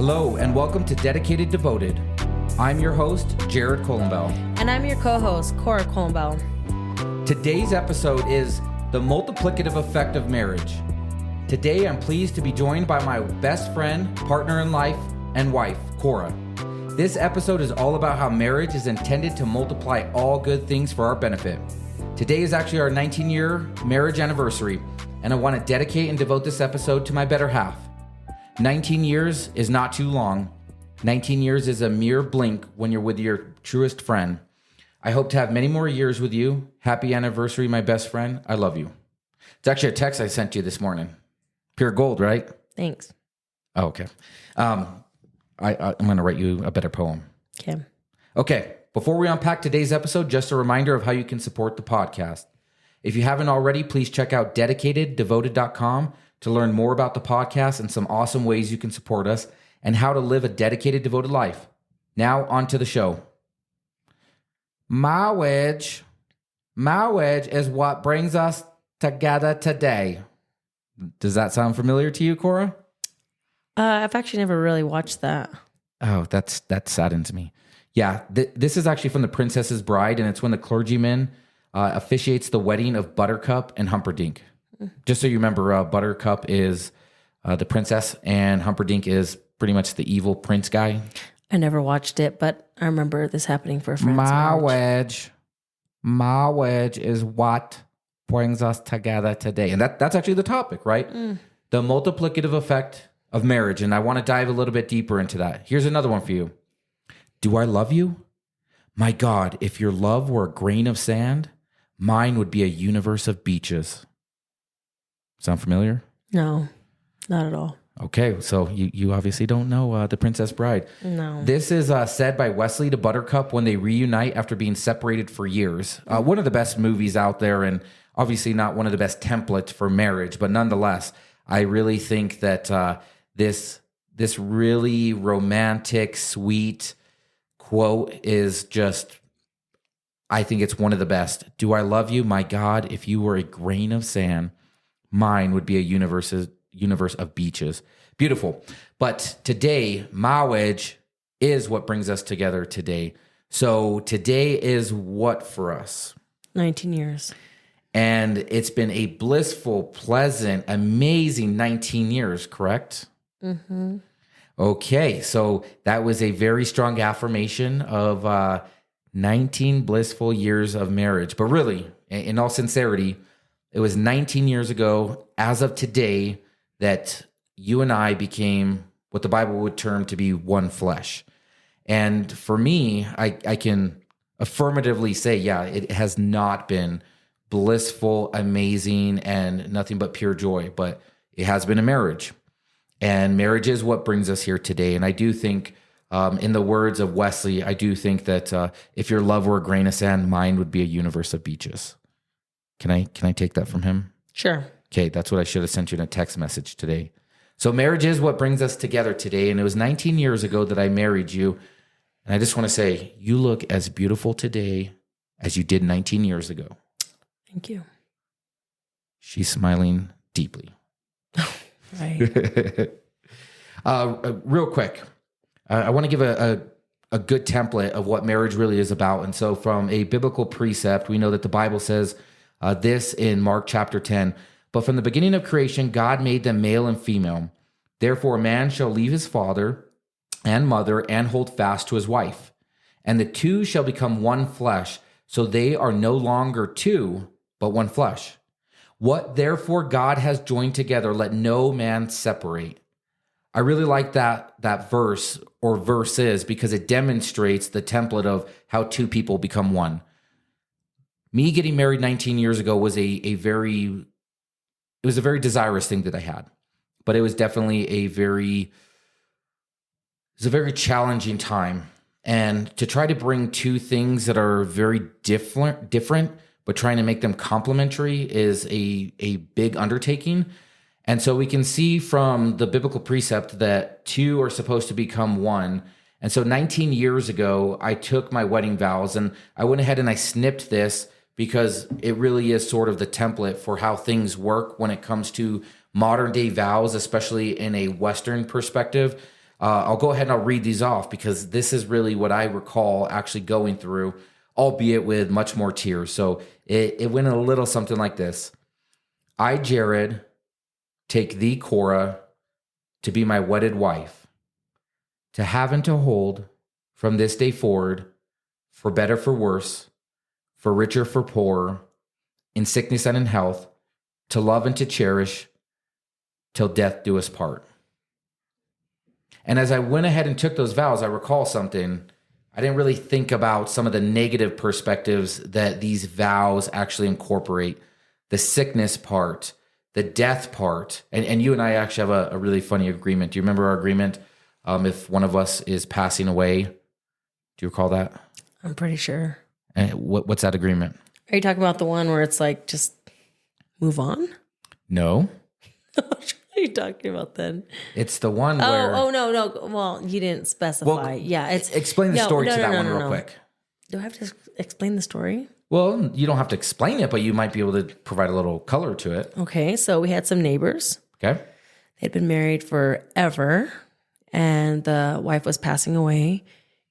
Hello, and welcome to Dedicated Devoted. I'm your host, Jared Collenbell. And I'm your co-host, Cora Collenbell. Today's episode is the multiplicative effect of marriage. Today, I'm pleased to be joined by my best friend, partner in life, and wife, Cora. This episode is all about how marriage is intended to multiply all good things for our benefit. Today is actually our 19-year marriage anniversary, and I want to dedicate and devote this episode to my better half. 19 years is not too long. 19 years is a mere blink when you're with your truest friend. I hope to have many more years with you. Happy anniversary, my best friend. I love you. It's actually a text I sent you this morning. Pure gold, right? Thanks. Oh, okay. I'm going to write you a better poem. Okay. Before we unpack today's episode, just a reminder of how you can support the podcast. If you haven't already, please check out dedicateddevoted.com to learn more about the podcast and some awesome ways you can support us and how to live a dedicated, devoted life. Now, on to the show. Marriage is what brings us together today. Does that sound familiar to you, Cora? I've actually never really watched that. Oh, that saddens me. Yeah, this is actually from The Princess's Bride, and it's when the clergyman officiates the wedding of Buttercup and Humperdinck. Just so you remember, Buttercup is the princess, and Humperdinck is pretty much the evil prince guy. I never watched it, but I remember this happening for a friend's marriage. Marriage is what brings us together today. And that's actually the topic, right? The multiplicative effect of marriage. And I want to dive a little bit deeper into that. Here's another one for you. Do I love you? My God, if your love were a grain of sand, mine would be a universe of beaches. Sound familiar? No, not at all. Okay, so you obviously don't know The Princess Bride. No. This is said by Wesley to Buttercup when they reunite after being separated for years. One of the best movies out there, and obviously not one of the best templates for marriage, but nonetheless, I really think that this really romantic, sweet quote is just, I think it's one of the best. Do I love you? My God, if you were a grain of sand, mine would be a universe of beaches. Beautiful. But today, marriage is what brings us together today. So today is what for us? 19 years. And it's been a blissful, pleasant, amazing 19 years, correct? Mm-hmm. Okay, so that was a very strong affirmation of 19 blissful years of marriage. But really, in all sincerity, it was 19 years ago, as of today, that you and I became what the Bible would term to be one flesh. And for me, I can affirmatively say, yeah, it has not been blissful, amazing, and nothing but pure joy, but it has been a marriage. And marriage is what brings us here today. And I do think, in the words of Wesley, I do think that if your love were a grain of sand, mine would be a universe of beaches. Can I take that from him? Sure. Okay, that's what I should have sent you in a text message today. So marriage is what brings us together today. And it was 19 years ago that I married you. And I just want to say, you look as beautiful today as you did 19 years ago. Thank you. She's smiling deeply. Right. Real quick, I want to give a good template of what marriage really is about. And so from a biblical precept, we know that the Bible says this in Mark chapter 10, but from the beginning of creation, God made them male and female. Therefore, a man shall leave his father and mother and hold fast to his wife, and the two shall become one flesh. So they are no longer two, but one flesh. What therefore God has joined together, let no man separate. I really like that verse or verses because it demonstrates the template of how two people become one. Me getting married 19 years ago was a very desirous thing that I had, but it was definitely a very challenging time. And to try to bring two things that are very different, but trying to make them complementary is a big undertaking. And so we can see from the biblical precept that two are supposed to become one. And so 19 years ago, I took my wedding vows, and I went ahead and I snipped this because it really is sort of the template for how things work when it comes to modern day vows, especially in a Western perspective. I'll go ahead and I'll read these off because this is really what I recall actually going through, albeit with much more tears. So it went a little something like this. I, Jared, take thee, Cora, to be my wedded wife, to have and to hold from this day forward, for better, for worse, for richer, for poorer, in sickness and in health, to love and to cherish, till death do us part. And as I went ahead and took those vows, I recall something. I didn't really think about some of the negative perspectives that these vows actually incorporate. The sickness part, the death part. And you and I actually have a really funny agreement. Do you remember our agreement? If one of us is passing away, do you recall that? I'm pretty sure. And what's that agreement? Are you talking about the one where it's like, just move on? No. What are you talking about then? It's the one where... Oh, no. Well, you didn't specify. Well, yeah, it's... Explain the story to that one real quick. Do I have to explain the story? Well, you don't have to explain it, but you might be able to provide a little color to it. Okay, so we had some neighbors. Okay. They'd been married forever, and the wife was passing away,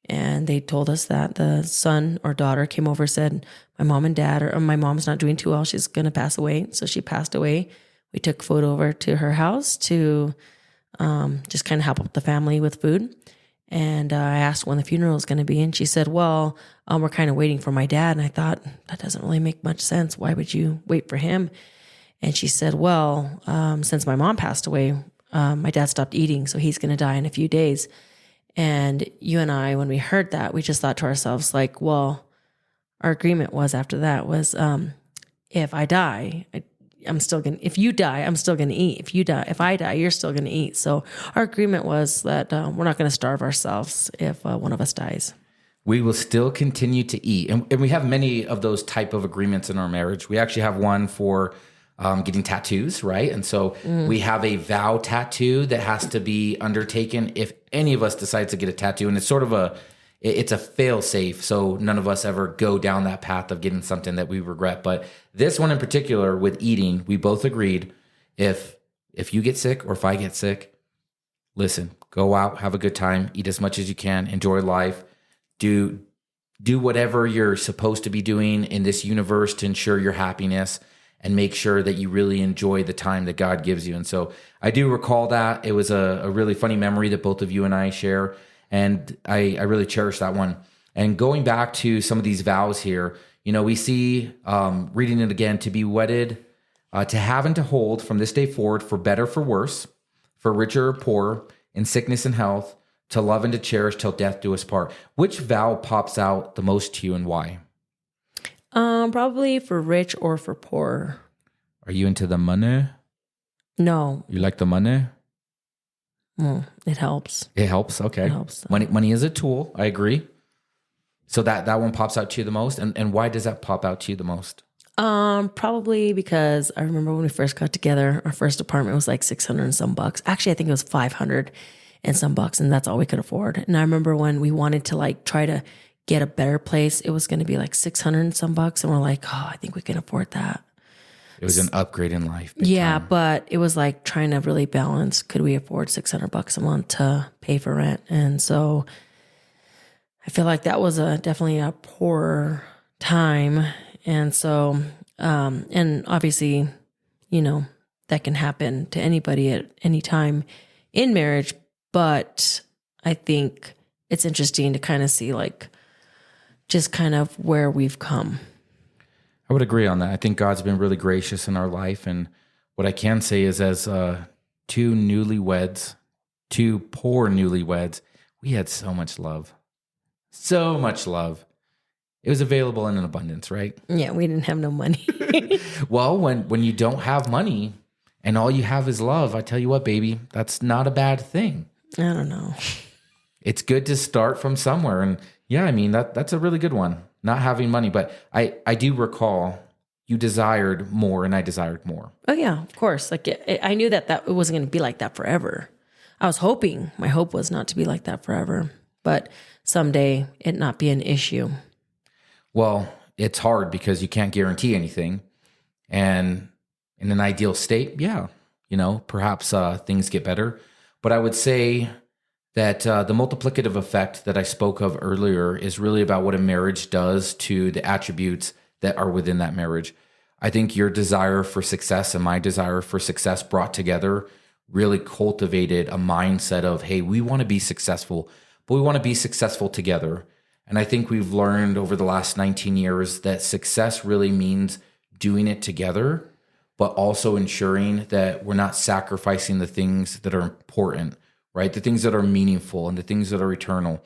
and they told us that the son or daughter came over and said, my mom and dad, or my mom's not doing too well, she's going to pass away. So she passed away. We took food over to her house to just kind of help out the family with food. And I asked when the funeral was going to be, and she said, well, we're kind of waiting for my dad. And I thought, that doesn't really make much sense. Why would you wait for him? And she said, well, since my mom passed away, my dad stopped eating, so he's going to die in a few days. And you and I, when we heard that, we just thought to ourselves, like, well, our agreement was after that was, if I die, if you die, I'm still going to eat. If I die, you're still going to eat. So our agreement was that we're not going to starve ourselves if one of us dies. We will still continue to eat. And we have many of those type of agreements in our marriage. We actually have one for getting tattoos, right? And so we have a vow tattoo that has to be undertaken if any of us decides to get a tattoo. And it's sort of it's a fail safe. So none of us ever go down that path of getting something that we regret. But this one in particular with eating, we both agreed if you get sick or if I get sick, listen, go out, have a good time, eat as much as you can, enjoy life, do whatever you're supposed to be doing in this universe to ensure your happiness and make sure that you really enjoy the time that God gives you. And so I do recall that. It was a really funny memory that both of you and I share. And I really cherish that one. And going back to some of these vows here, we see, reading it again, to be wedded, to have and to hold from this day forward, for better, for worse, for richer or poorer, in sickness and health, to love and to cherish till death do us part. Which vow pops out the most to you and why? Probably for rich or for poor. Are you into the money? No. You like the money? It helps. It helps. Okay. It helps. Money is a tool. I agree. So that one pops out to you the most. And why does that pop out to you the most? Probably because I remember when we first got together, our first apartment was like $600 and some bucks. Actually, I think it was $500 and some bucks, and that's all we could afford. And I remember when we wanted to like try to get a better place, it was going to be like $600 and some bucks, and we're like, oh, I think we can afford that. It was an upgrade in life. Yeah, time. But it was like trying to really balance. Could we afford $600 a month to pay for rent? And so I feel like that was definitely a poor time. And so, and obviously, that can happen to anybody at any time in marriage. But I think it's interesting to kind of see like just kind of where we've come. I would agree on that. I think God's been really gracious in our life. And what I can say is as two poor newlyweds, we had so much love. So much love. It was available in an abundance, right? Yeah, we didn't have no money. Well, when you don't have money and all you have is love, I tell you what, baby, that's not a bad thing. I don't know. It's good to start from somewhere. And yeah, I mean, that's a really good one. Not having money, but I do recall you desired more and I desired more. Oh yeah, of course. Like I knew that it wasn't going to be like that forever. I was hoping, my hope was not to be like that forever, but someday it not be an issue. Well, it's hard because you can't guarantee anything. And in an ideal state, yeah, perhaps things get better. But I would say that the multiplicative effect that I spoke of earlier is really about what a marriage does to the attributes that are within that marriage. I think your desire for success and my desire for success brought together really cultivated a mindset of, hey, we want to be successful, but we want to be successful together. And I think we've learned over the last 19 years that success really means doing it together, but also ensuring that we're not sacrificing the things that are important, right? The things that are meaningful and the things that are eternal.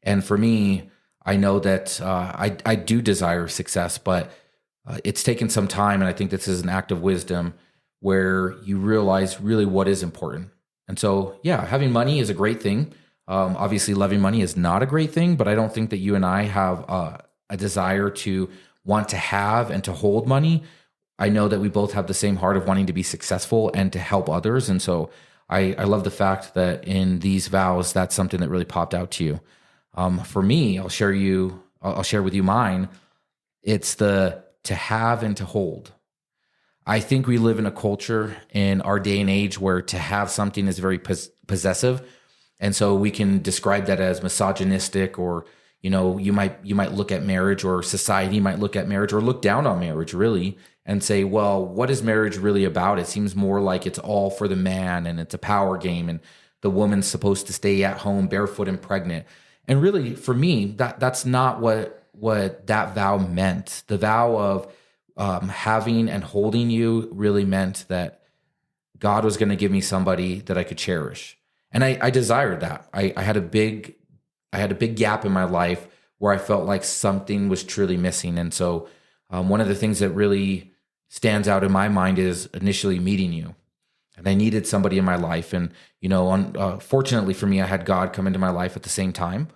And for me, I know that I do desire success, but it's taken some time. And I think this is an act of wisdom where you realize really what is important. And so, yeah, having money is a great thing. Obviously, loving money is not a great thing, but I don't think that you and I have a desire to want to have and to hold money. I know that we both have the same heart of wanting to be successful and to help others. And so I love the fact that in these vows, that's something that really popped out to you. For me, I'll share with you mine. It's the to have and to hold. I think we live in a culture in our day and age where to have something is very possessive. And so we can describe that as misogynistic, or, you know, you might look at marriage, or society might look at marriage or look down on marriage really and say, well, what is marriage really about? It seems more like it's all for the man and it's a power game and the woman's supposed to stay at home barefoot and pregnant. And really, for me, that's not what that vow meant. The vow of having and holding you really meant that God was going to give me somebody that I could cherish. And I desired that. I had a big gap in my life where I felt like something was truly missing. And so one of the things that really stands out in my mind is initially meeting you. And I needed somebody in my life. And, you know, fortunately for me, I had God come into my life at the same time.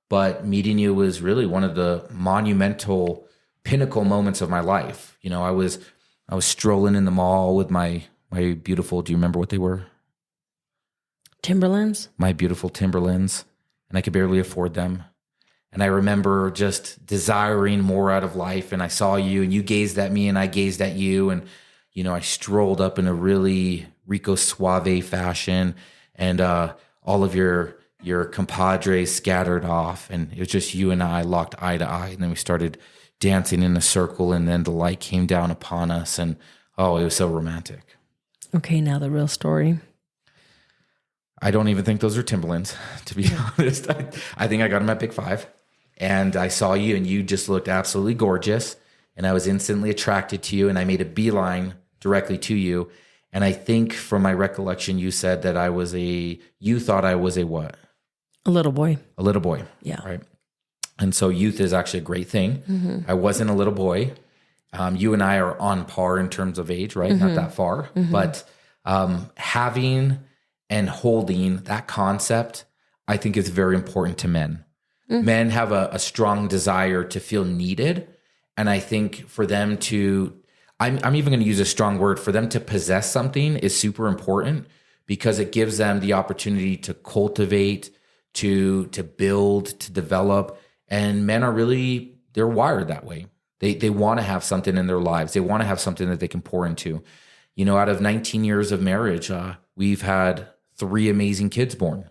But meeting you was really one of the monumental pinnacle moments of my life. You know, I was strolling in the mall with my beautiful, do you remember what they were? Timberlands? My beautiful Timberlands. And I could barely afford them. And I remember just desiring more out of life. And I saw you and you gazed at me and I gazed at you. And, you know, I strolled up in a really Rico Suave fashion, and all of your compadres scattered off. And it was just you and I locked eye to eye. And then we started dancing in a circle, and then the light came down upon us. And oh, it was so romantic. Okay, now the real story. I don't even think those are Timberlands, to be honest. I think I got them at Big Five. And I saw you and you just looked absolutely gorgeous. And I was instantly attracted to you, and I made a beeline directly to you. And I think from my recollection, you said that you thought I was a what? A little boy. A little boy. Yeah. Right. And so youth is actually a great thing. Mm-hmm. I wasn't a little boy. You and I are on par in terms of age, right? Mm-hmm. Not that far. Mm-hmm. But having and holding that concept, I think is very important to men. Mm-hmm. Men have a strong desire to feel needed. And I think for them to, I'm even going to use a strong word, for them to possess something is super important, because it gives them the opportunity to cultivate, to build, to develop. And men are really, they're wired that way. They want to have something in their lives. They want to have something that they can pour into. You know, out of 19 years of marriage, we've had 3 amazing kids born.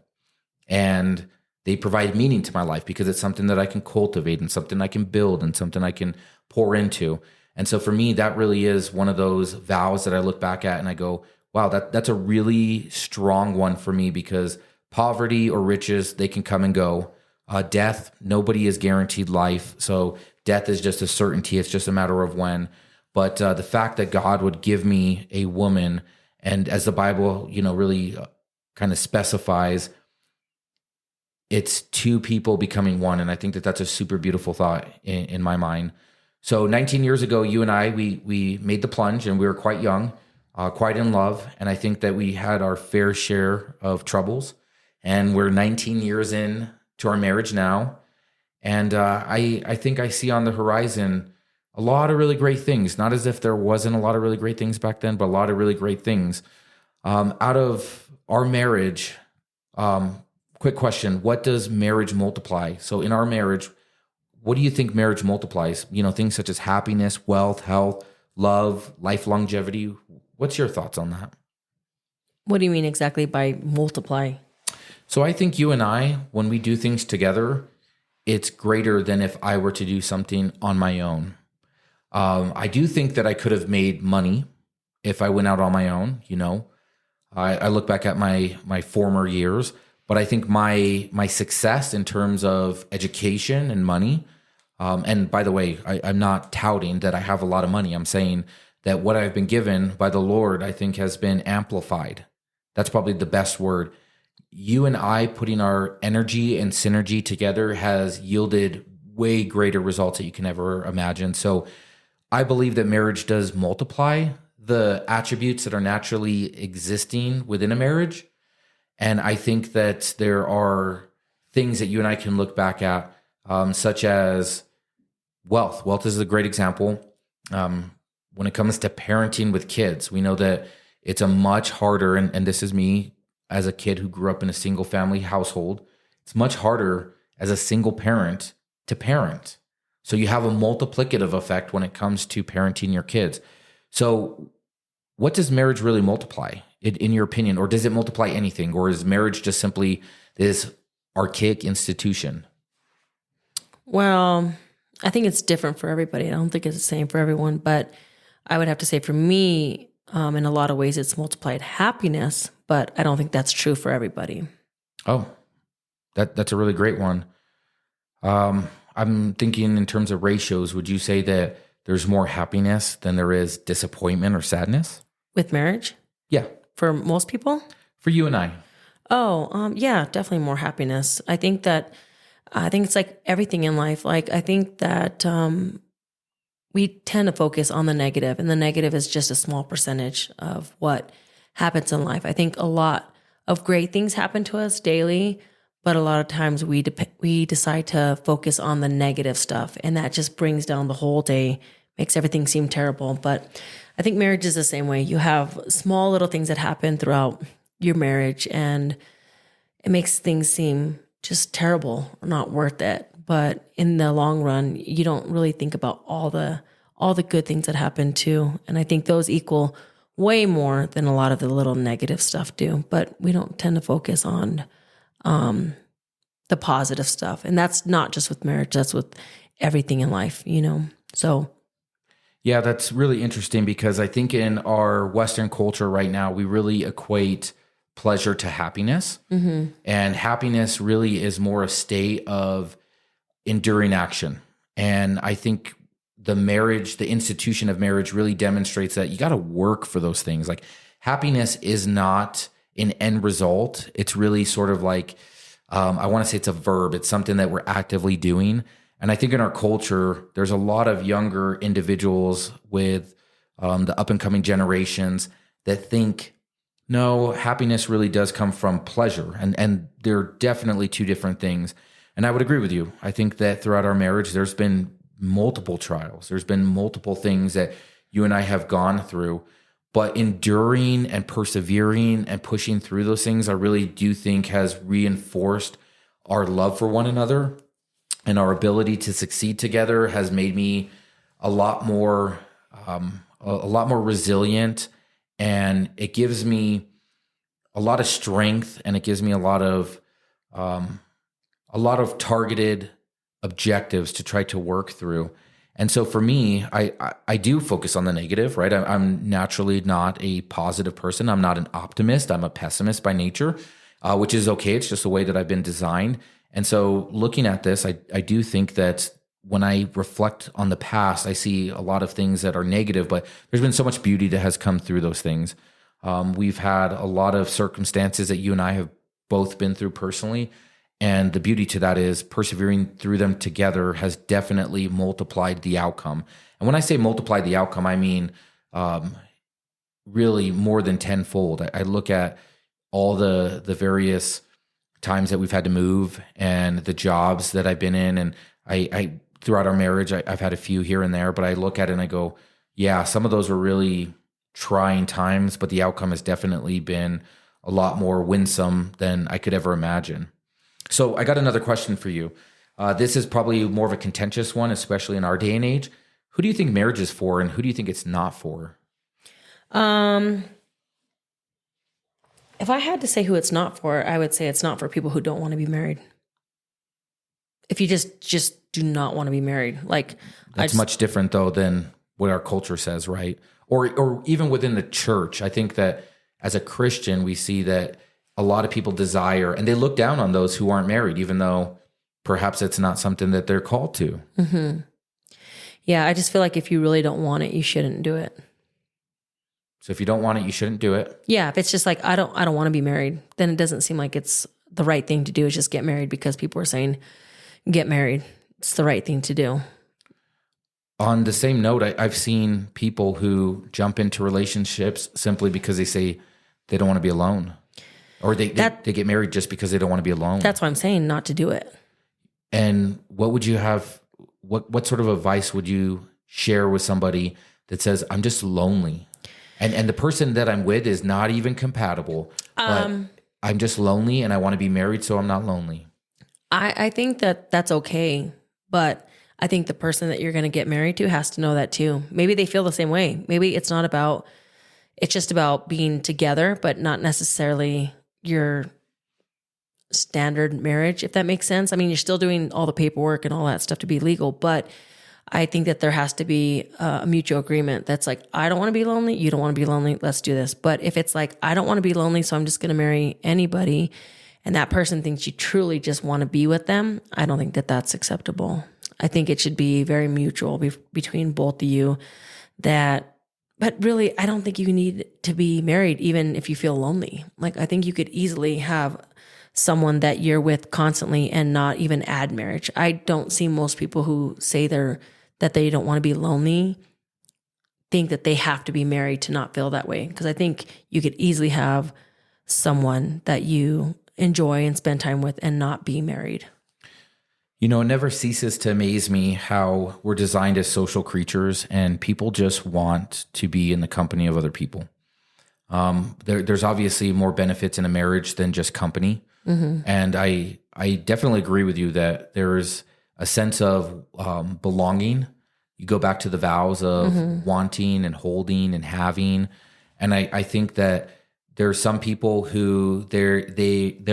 And they provide meaning to my life because it's something that I can cultivate and something I can build and something I can pour into. And so for me, that really is one of those vows that I look back at and I go, wow, that's a really strong one for me, because poverty or riches, they can come and go. Death, nobody is guaranteed life. So death is just a certainty. It's just a matter of when. But the fact that God would give me a woman, and as the Bible, you know, really kind of specifies, it's 2 people becoming one. And I think that that's a super beautiful thought in my mind. So 19 years ago, you and I, we made the plunge, and we were quite young, quite in love. And I think that we had our fair share of troubles. And we're 19 years in to our marriage now. And I think I see on the horizon a lot of really great things. Not as if there wasn't a lot of really great things back then, but a lot of really great things. Out of our marriage, quick question, what does marriage multiply? So in our marriage, what do you think marriage multiplies? You know, things such as happiness, wealth, health, love, life longevity. What's your thoughts on that? What do you mean exactly by multiply? So I think you and I, when we do things together, it's greater than if I were to do something on my own. I do think that I could have made money if I went out on my own. I look back at my former years, but I think my success in terms of education and money, and by the way, I'm not touting that I have a lot of money. I'm saying that what I've been given by the Lord, I think, has been amplified. That's probably the best word. You and I putting our energy and synergy together has yielded way greater results that you can ever imagine. So I believe that marriage does multiply the attributes that are naturally existing within a marriage. And I think that there are things that you and I can look back at, such as wealth. Wealth is a great example. When it comes to parenting with kids, we know that it's a much harder, and this is me as a kid who grew up in a single family household, it's much harder as a single parent to parent. So you have a multiplicative effect when it comes to parenting your kids. So what does marriage really multiply, in your opinion? Or does it multiply anything? Or is marriage just simply this archaic institution? Well, I think it's different for everybody. I don't think it's the same for everyone, but I would have to say for me, in a lot of ways, it's multiplied happiness, but I don't think that's true for everybody. Oh, that's a really great one. I'm thinking in terms of ratios. Would you say that there's more happiness than there is disappointment or sadness? With marriage? Yeah. For most people? For you and I. Oh, yeah, definitely more happiness. I think it's like everything in life. Like, I think that we tend to focus on the negative, and the negative is just a small percentage of what happens in life. I think a lot of great things happen to us daily, but a lot of times we decide to focus on the negative stuff, and that just brings down the whole day, makes everything seem terrible. But I think marriage is the same way. You have small little things that happen throughout your marriage, and it makes things seem just terrible or not worth it. But in the long run, you don't really think about all the good things that happen too. And I think those equal way more than a lot of the little negative stuff do. But we don't tend to focus on the positive stuff. And that's not just with marriage, that's with everything in life, So yeah, that's really interesting because I think in our Western culture right now, we really equate pleasure to happiness. Mm-hmm. And happiness really is more a state of enduring action. And I think the institution of marriage really demonstrates that you got to work for those things. Like happiness is not an end result. It's really sort of like, I want to say it's a verb. It's something that we're actively doing. And I think in our culture, there's a lot of younger individuals with the up and coming generations that think, no, happiness really does come from pleasure. And they're definitely two different things. And I would agree with you. I think that throughout our marriage, there's been multiple trials. There's been multiple things that you and I have gone through. But enduring and persevering and pushing through those things, I really do think has reinforced our love for one another, and our ability to succeed together has made me a lot more resilient, and it gives me a lot of strength, and it gives me a lot of targeted objectives to try to work through. And so for me, I do focus on the negative, right? I'm naturally not a positive person. I'm not an optimist. I'm a pessimist by nature, which is okay. It's just the way that I've been designed. And so looking at this, I do think that when I reflect on the past, I see a lot of things that are negative, but there's been so much beauty that has come through those things. We've had a lot of circumstances that you and I have both been through personally. And the beauty to that is persevering through them together has definitely multiplied the outcome. And when I say multiplied the outcome, I mean really more than tenfold. I look at all the various times that we've had to move and the jobs that I've been in. And I throughout our marriage, I've had a few here and there, but I look at it and I go, yeah, some of those were really trying times, but the outcome has definitely been a lot more winsome than I could ever imagine. So I got another question for you. This is probably more of a contentious one, especially in our day and age. Who do you think marriage is for, and who do you think it's not for? If I had to say who it's not for, I would say it's not for people who don't want to be married. If you just do not want to be married, like That's much different though than what our culture says, right? Or even within the church. I think that as a Christian, we see that a lot of people desire, and they look down on those who aren't married, even though perhaps it's not something that they're called to. Mm-hmm. Yeah, I just feel like if you really don't want it, you shouldn't do it. So if you don't want it, you shouldn't do it. Yeah, if it's just like I don't want to be married, then it doesn't seem like it's the right thing to do is just get married because people are saying get married. It's the right thing to do. On the same note, I've seen people who jump into relationships simply because they say they don't want to be alone. Or they get married just because they don't want to be alone. That's why I'm saying not to do it. And what would you have, what sort of advice would you share with somebody that says, I'm just lonely? And the person that I'm with is not even compatible, but I'm just lonely and I want to be married, so I'm not lonely. I think that's okay, but I think the person that you're going to get married to has to know that too. Maybe they feel the same way. Maybe it's just about being together, but not necessarily your standard marriage, if that makes sense. I mean, you're still doing all the paperwork and all that stuff to be legal, but I think that there has to be a mutual agreement that's like, I don't want to be lonely. You don't want to be lonely. Let's do this. But if it's like, I don't want to be lonely, so I'm just going to marry anybody, and that person thinks you truly just want to be with them, I don't think that that's acceptable. I think it should be very mutual between both of you but really, I don't think you need to be married even if you feel lonely. Like, I think you could easily have someone that you're with constantly and not even add marriage. I don't see most people who say that they don't want to be lonely think that they have to be married to not feel that way. Because I think you could easily have someone that you enjoy and spend time with and not be married. You know, it never ceases to amaze me how we're designed as social creatures and people just want to be in the company of other people. There's obviously more benefits in a marriage than just company. Mm-hmm. And I definitely agree with you that there's a sense of belonging. You go back to the vows of mm-hmm. wanting and holding and having. And I think that there are some people who they're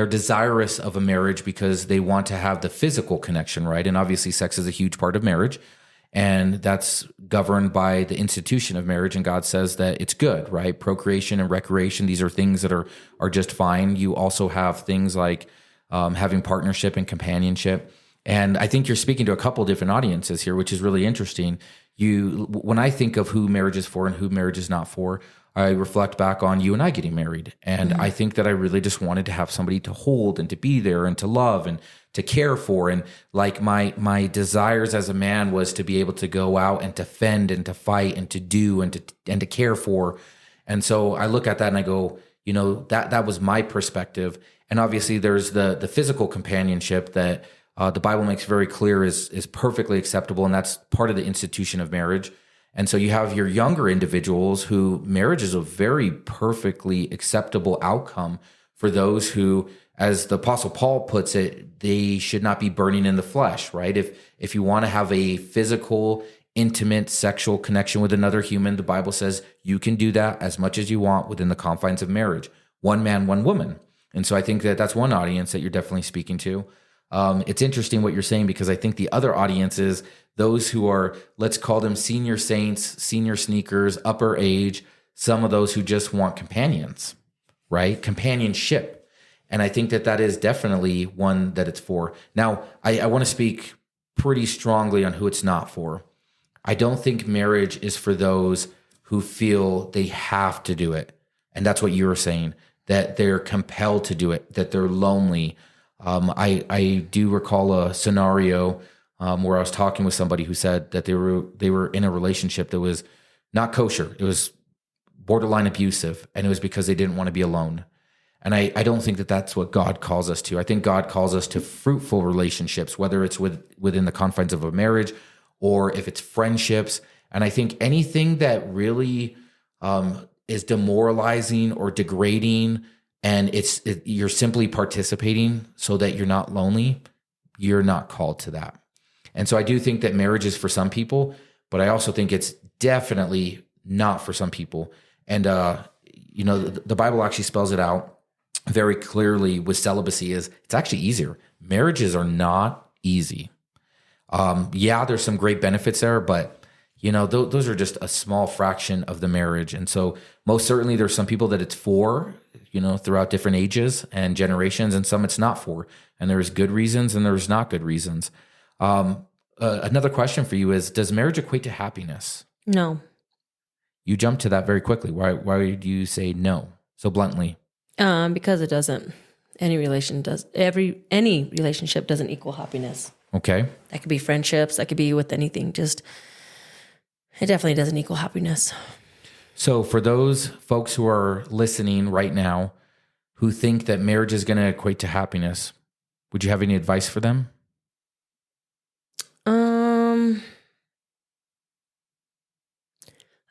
desirous of a marriage because they want to have the physical connection, right? And obviously sex is a huge part of marriage, and that's governed by the institution of marriage. And God says that it's good, right? Procreation and recreation, these are things that are just fine. You also have things like having partnership and companionship. And I think you're speaking to a couple different audiences here, which is really interesting. When I think of who marriage is for and who marriage is not for, I reflect back on you and I getting married. And mm-hmm. I think that I really just wanted to have somebody to hold and to be there and to love and to care for. And like my desires as a man was to be able to go out and to fend and to fight and to do and to care for. And so I look at that and I go, you know, that was my perspective. And obviously there's the physical companionship that the Bible makes very clear is perfectly acceptable. And that's part of the institution of marriage. And so you have your younger individuals who marriage is a very perfectly acceptable outcome for those who, as the Apostle Paul puts it, they should not be burning in the flesh, right? If you want to have a physical, intimate, sexual connection with another human, the Bible says you can do that as much as you want within the confines of marriage. One man, one woman. And so I think that that's one audience that you're definitely speaking to. It's interesting what you're saying, because I think the other audience is those who are, let's call them senior saints, senior sneakers, upper age, some of those who just want companions, right? Companionship. And I think that is definitely one that it's for. Now, I want to speak pretty strongly on who it's not for. I don't think marriage is for those who feel they have to do it. And that's what you were saying, that they're compelled to do it, that they're lonely. I do recall a scenario where I was talking with somebody who said that they were in a relationship that was not kosher. It was borderline abusive, and it was because they didn't want to be alone. And I don't think that that's what God calls us to. I think God calls us to fruitful relationships, whether it's within the confines of a marriage or if it's friendships. And I think anything that really is demoralizing or degrading, and you're simply participating so that you're not lonely, you're not called to that. And so I do think that marriage is for some people, but I also think it's definitely not for some people. And, the Bible actually spells it out. very clearly with celibacy is it's actually easier. Marriages are not easy. Yeah, there's some great benefits there, but those are just a small fraction of the marriage. And so most certainly there's some people that it's for, throughout different ages and generations, and some it's not for. And there's good reasons and there's not good reasons. Another question for you is, does marriage equate to happiness? No. You jumped to that very quickly. Why do you say no so bluntly? Because it doesn't. Any relationship doesn't equal happiness. Okay. That could be friendships. That could be with anything. Just, it definitely doesn't equal happiness. So for those folks who are listening right now who think that marriage is going to equate to happiness, would you have any advice for them? I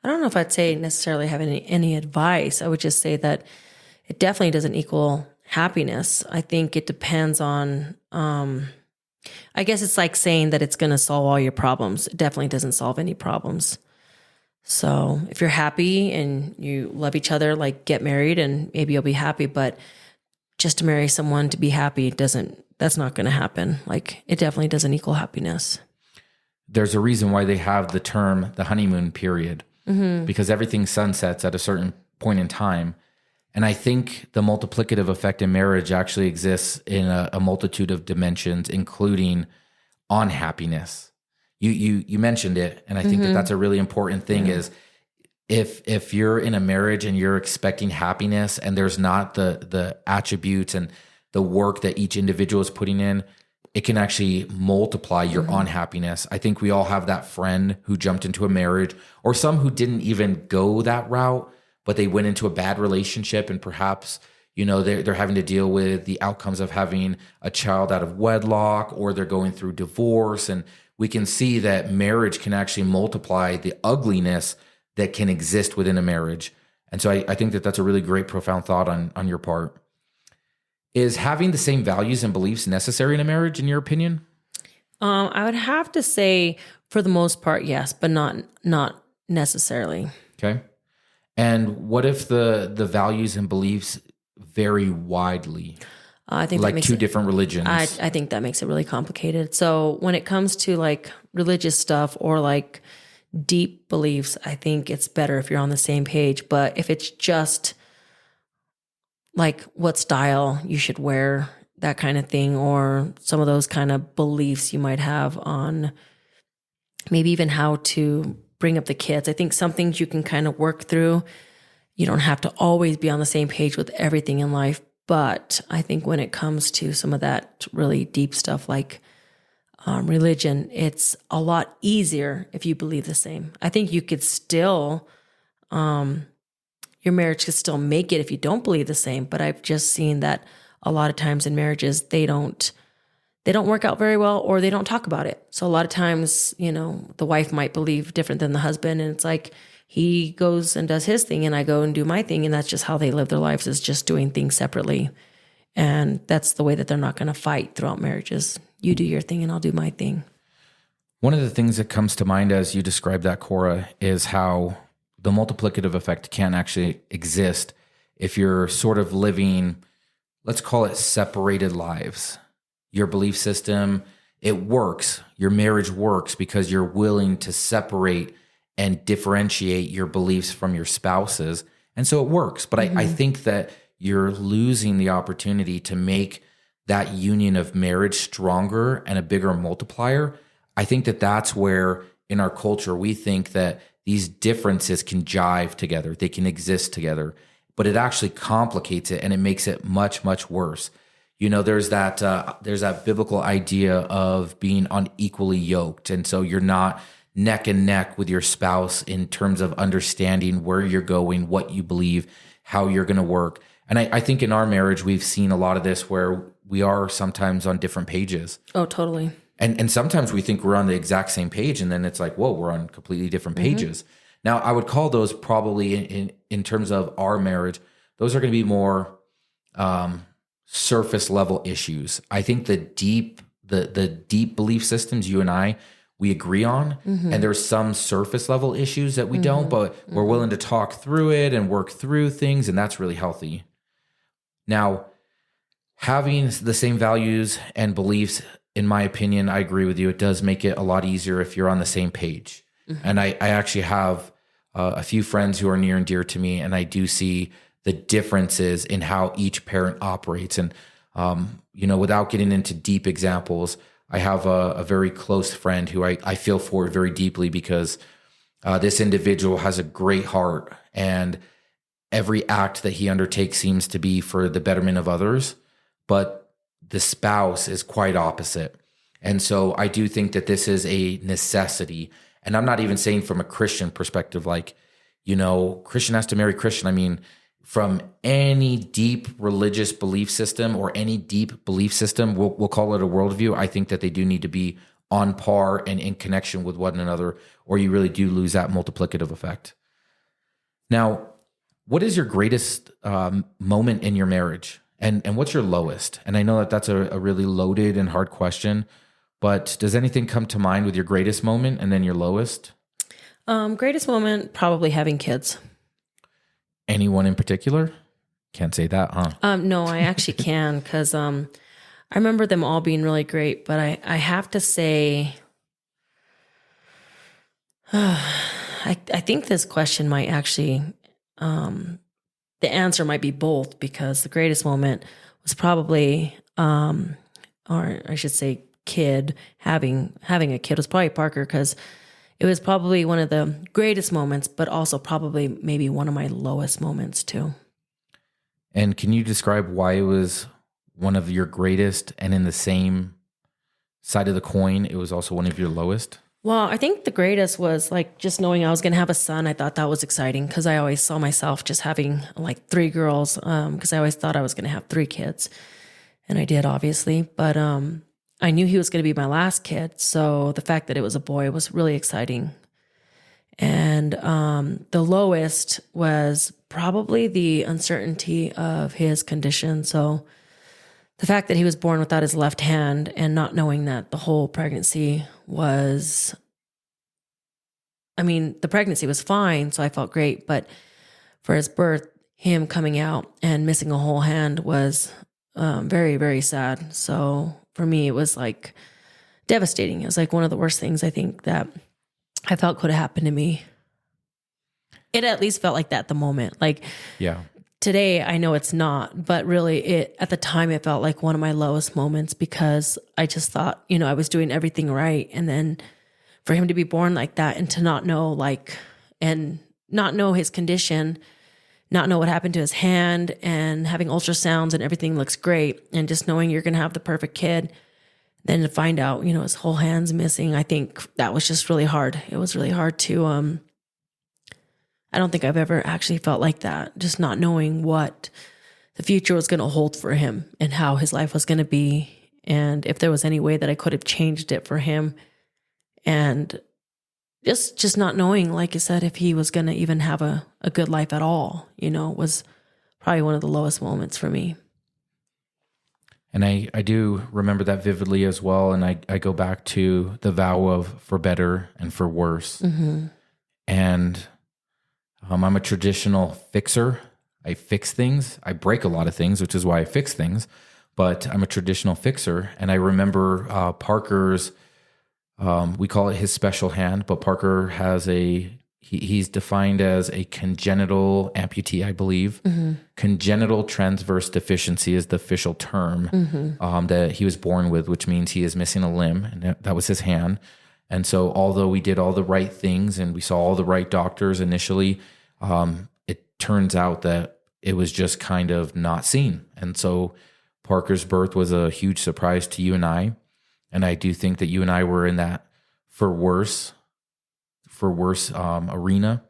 don't know if I'd say necessarily have any advice. I would just say that it definitely doesn't equal happiness. I think it depends on, I guess it's like saying that it's going to solve all your problems. It definitely doesn't solve any problems. So if you're happy and you love each other, like get married and maybe you'll be happy, but just to marry someone to be happy that's not going to happen. Like it definitely doesn't equal happiness. There's a reason why they have the term, the honeymoon period, because everything sunsets at a certain point in time. And I think the multiplicative effect in marriage actually exists in a multitude of dimensions, including on happiness. You mentioned it, and I think that that's a really important thing. Is if you're in a marriage and you're expecting happiness, and there's not the attributes and the work that each individual is putting in, it can actually multiply your unhappiness. I think we all have that friend who jumped into a marriage, or some who didn't even go that route, but they went into a bad relationship, and perhaps they're having to deal with the outcomes of having a child out of wedlock, or they're going through divorce. And we can see that marriage can actually multiply the ugliness that can exist within a marriage. And so I think that that's a really great, profound thought on your part. Is having the same values and beliefs necessary in a marriage, in your opinion? I would have to say, for the most part, yes, but not necessarily. Okay. And what if the values and beliefs vary widely? I think like two different religions. I think that makes it really complicated. So when it comes to like religious stuff or like deep beliefs, I think it's better if you're on the same page. But if it's just like what style you should wear, that kind of thing, or some of those kind of beliefs you might have on maybe even how to bring up the kids. I think some things you can kind of work through. You don't have to always be on the same page with everything in life. But I think when it comes to some of that really deep stuff like religion, it's a lot easier if you believe the same. I think you could still, your marriage could still make it if you don't believe the same. But I've just seen that a lot of times in marriages, they don't work out very well, or they don't talk about it. So a lot of times, the wife might believe different than the husband. And it's like, he goes and does his thing and I go and do my thing. And that's just how they live their lives, is just doing things separately. And that's the way that they're not going to fight throughout marriages. You do your thing and I'll do my thing. One of the things that comes to mind as you describe that, Cora, is how the multiplicative effect can actually exist if you're sort of living, let's call it separated lives. Your belief system, it works. Your marriage works because you're willing to separate and differentiate your beliefs from your spouse's. And so it works. But I think that you're losing the opportunity to make that union of marriage stronger and a bigger multiplier. I think that that's where in our culture, we think that these differences can jive together. They can exist together, but it actually complicates it and it makes it much, much worse. There's that biblical idea of being unequally yoked. And so you're not neck and neck with your spouse in terms of understanding where you're going, what you believe, how you're going to work. And I think in our marriage, we've seen a lot of this where we are sometimes on different pages. Oh, totally. And sometimes we think we're on the exact same page, and then it's like, whoa, we're on completely different pages. Now, I would call those probably in terms of our marriage, those are going to be more surface level issues. I think the deep belief systems you and I, we agree on, and there's some surface level issues that we don't, but we're willing to talk through it and work through things, and that's really healthy. Now, having the same values and beliefs, in my opinion, I agree with you. It does make it a lot easier if you're on the same page. And I actually have a few friends who are near and dear to me, and I do see the differences in how each parent operates. And, without getting into deep examples, I have a very close friend who I feel for very deeply because this individual has a great heart, and every act that he undertakes seems to be for the betterment of others, but the spouse is quite opposite. And so I do think that this is a necessity. And I'm not even saying from a Christian perspective, like, Christian has to marry Christian. I mean, from any deep religious belief system or any deep belief system, we'll call it a worldview, I think that they do need to be on par and in connection with one another, or you really do lose that multiplicative effect. Now, what is your greatest moment in your marriage? And what's your lowest? And I know that that's a really loaded and hard question, but does anything come to mind with your greatest moment and then your lowest? Greatest moment, probably having kids. Anyone in particular? Can't say that, huh? No, I actually can, because I remember them all being really great, but I have to say, I think this question might actually, the answer might be both, because the greatest moment was probably, or I should say having a kid was probably Parker, because it was probably one of the greatest moments, but also probably maybe one of my lowest moments too. And can you describe why it was one of your greatest, and in the same side of the coin, it was also one of your lowest? Well, I think the greatest was like just knowing I was going to have a son. I thought that was exciting because I always saw myself just having like 3 girls, because I always thought I was going to have 3 kids. And I did, obviously. But I knew he was going to be my last kid. So the fact that it was a boy was really exciting. And the lowest was probably the uncertainty of his condition. So the fact that he was born without his left hand and not knowing that the whole pregnancy was, the pregnancy was fine, so I felt great. But for his birth, him coming out and missing a whole hand was very, very sad. So for me, it was like devastating. It was like one of the worst things I think that I felt could have happened to me. It at least felt like that at the moment. Like, yeah. Today, I know it's not, but really at the time, it felt like one of my lowest moments, because I just thought, I was doing everything right. And then for him to be born like that and to not know, and not know his condition, not know what happened to his hand, and having ultrasounds and everything looks great, and just knowing you're going to have the perfect kid, then to find out, his whole hand's missing, I think that was just really hard. It was really hard to, I don't think I've ever actually felt like that, just not knowing what the future was going to hold for him and how his life was going to be, and if there was any way that I could have changed it for him, and just not knowing, like I said, if he was going to even have a good life at all, was probably one of the lowest moments for me. And I do remember that vividly as well. And I go back to the vow of for better and for worse. Mm-hmm. And I'm a traditional fixer. I fix things. I break a lot of things, which is why I fix things. But I'm a traditional fixer. And I remember Parker's, we call it his special hand, but Parker has he's defined as a congenital amputee, I believe. Mm-hmm. Congenital transverse deficiency is the official term that he was born with, which means he is missing a limb, and that was his hand. And so although we did all the right things and we saw all the right doctors initially, it turns out that it was just kind of not seen. And so Parker's birth was a huge surprise to you and I. And I do think that you and I were in that for worse arena.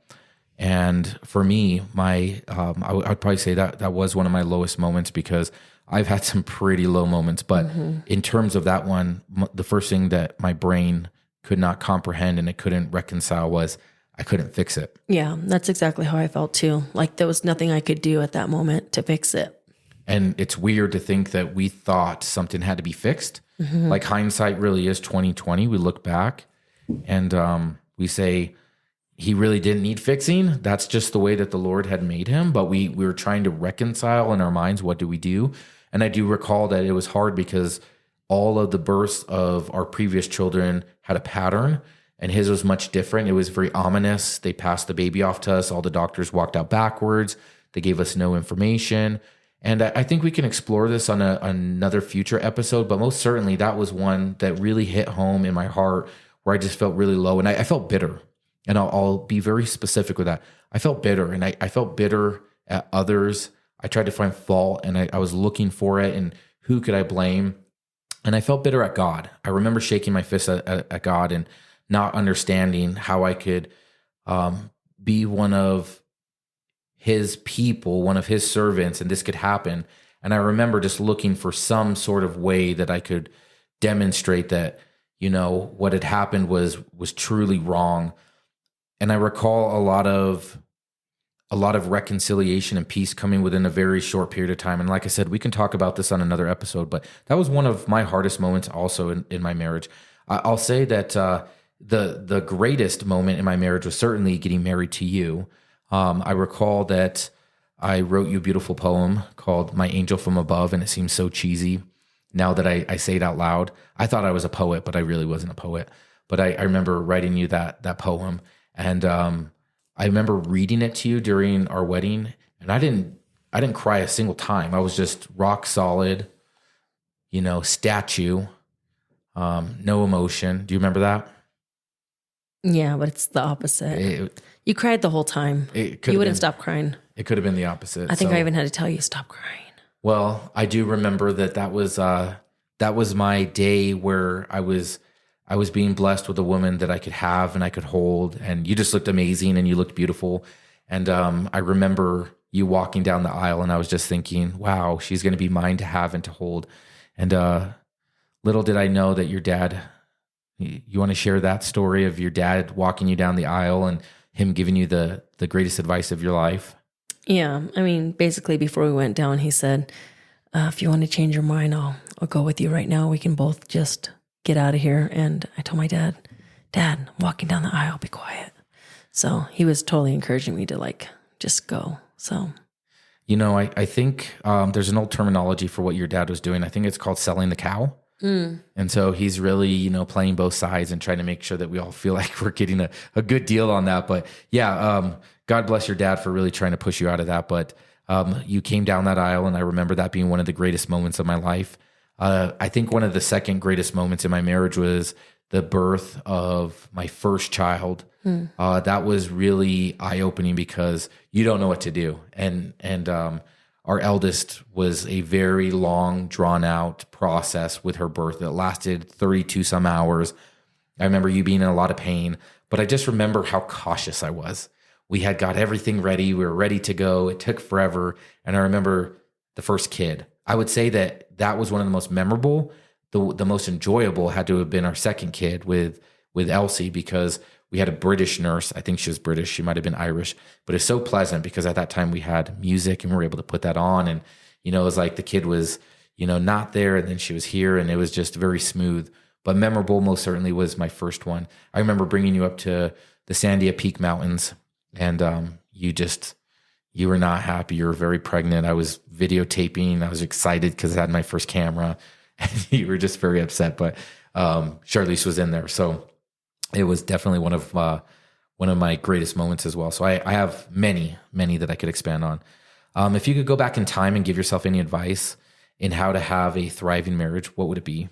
And for me, I would probably say that was one of my lowest moments, because I've had some pretty low moments. But in terms of that one, the first thing that my brain could not comprehend and it couldn't reconcile was I couldn't fix it. Yeah, that's exactly how I felt too. Like there was nothing I could do at that moment to fix it. And it's weird to think that we thought something had to be fixed. Mm-hmm. Like hindsight really is 20/20. We look back and we say, he really didn't need fixing. That's just the way that the Lord had made him. But we were trying to reconcile in our minds, what do we do? And I do recall that it was hard because all of the births of our previous children had a pattern, and his was much different. It was very ominous. They passed the baby off to us. All the doctors walked out backwards. They gave us no information. And I think we can explore this on another future episode, but most certainly that was one that really hit home in my heart, where I just felt really low, and I felt bitter. And I'll be very specific with that. I felt bitter, and I felt bitter at others. I tried to find fault, and I was looking for it, and who could I blame? And I felt bitter at God. I remember shaking my fist at God and not understanding how I could be one of his people, one of his servants, and this could happen. And I remember just looking for some sort of way that I could demonstrate that, what had happened was truly wrong. And I recall a lot of reconciliation and peace coming within a very short period of time. And like I said, we can talk about this on another episode, but that was one of my hardest moments also in my marriage. I'll say that the greatest moment in my marriage was certainly getting married to you. I recall that I wrote you a beautiful poem called My Angel from Above, and it seems so cheesy now that I say it out loud. I thought I was a poet, but I really wasn't a poet. But I remember writing you that poem, and I remember reading it to you during our wedding, and I didn't cry a single time. I was just rock solid, statue, no emotion. Do you remember that? Yeah, but it's the opposite. You cried the whole time. You wouldn't stop crying. It could have been the opposite. I think I even had to tell you, stop crying. Well, I do remember that was my day where I was being blessed with a woman that I could have and I could hold, and you just looked amazing and you looked beautiful. And I remember you walking down the aisle, and I was just thinking, wow, she's going to be mine to have and to hold. And little did I know that your dad, you want to share that story of your dad walking you down the aisle and him giving you the greatest advice of your life? Yeah. I mean, basically before we went down, he said, if you want to change your mind, I'll go with you right now. We can both just get out of here. And I told my dad, I'm walking down the aisle, be quiet. So he was totally encouraging me to just go. So, I think there's an old terminology for what your dad was doing. I think it's called selling the cow. And so he's really, playing both sides and trying to make sure that we all feel like we're getting a good deal on that. But yeah, God bless your dad for really trying to push you out of that. But you came down that aisle, and I remember that being one of the greatest moments of my life. I think one of the second greatest moments in my marriage was the birth of my first child. That was really eye-opening because you don't know what to do. And our eldest was a very long, drawn-out process with her birth that lasted 32 some hours. I remember you being in a lot of pain, but I just remember how cautious I was. We had got everything ready. We were ready to go. It took forever. And I remember the first kid. I would say that was one of the most memorable. The most enjoyable had to have been our second kid with Elsie, because we had a British nurse. I think she was British. She might have been Irish, but it's so pleasant because at that time we had music and we were able to put that on. And, it was like the kid was, not there, and then she was here, and it was just very smooth. But memorable most certainly was my first one. I remember bringing you up to the Sandia Peak Mountains, and you were not happy. You were very pregnant. I was videotaping. I was excited because I had my first camera, and you were just very upset. But Charlize was in there, so it was definitely one of my greatest moments as well. So I have many that I could expand on. If you could go back in time and give yourself any advice in how to have a thriving marriage, what would it be?